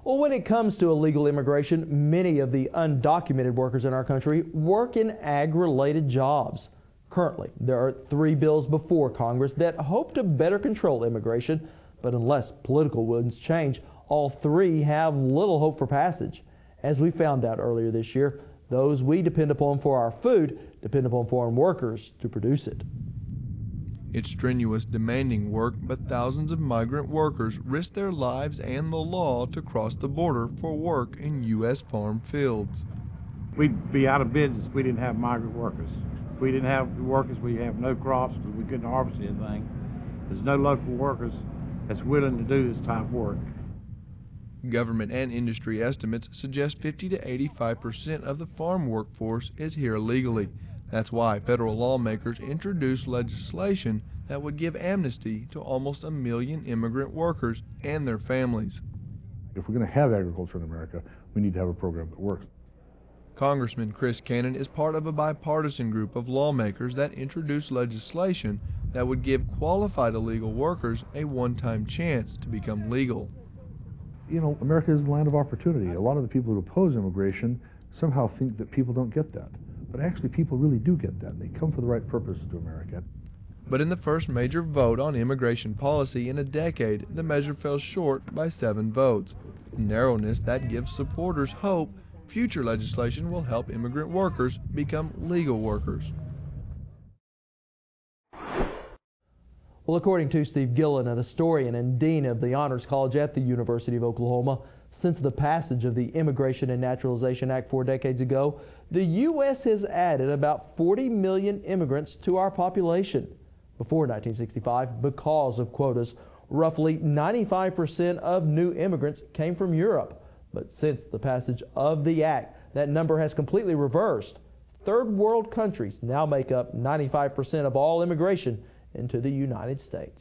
Well, when it comes to illegal immigration, many of the undocumented workers in our country work in ag-related jobs. Currently, there are 3 bills before Congress that hope to better control immigration, but unless political winds change, all 3 have little hope for passage. As we found out earlier this year, those we depend upon for our food depend upon foreign workers to produce it. It's strenuous, demanding work, but thousands of migrant workers risk their lives and the law to cross the border for work in U.S. farm fields. We'd be out of business if we didn't have migrant workers. If we didn't have workers, we'd have no crops because we couldn't harvest anything. There's no local workers that's willing to do this type of work. Government and industry estimates suggest 50 to 85% of the farm workforce is here legally. That's why federal lawmakers introduced legislation that would give amnesty to almost 1 million immigrant workers and their families. If we're going to have agriculture in America, we need to have a program that works. Congressman Chris Cannon is part of a bipartisan group of lawmakers that introduced legislation that would give qualified illegal workers a one-time chance to become legal. You know, America is the land of opportunity. A lot of the people who oppose immigration somehow think that people don't get that. But actually, people really do get that. They come for the right purpose to America. But in the first major vote on immigration policy in a decade, the measure fell short by 7 votes. Narrowness that gives supporters hope future legislation will help immigrant workers become legal workers. Well, according to Steve Gillen, a historian and dean of the Honors College at the University of Oklahoma, since the passage of the Immigration and Naturalization Act 4 decades ago, the U.S. has added about 40 million immigrants to our population. Before 1965, because of quotas, roughly 95% of new immigrants came from Europe. But since the passage of the act, that number has completely reversed. Third world countries now make up 95% of all immigration into the United States.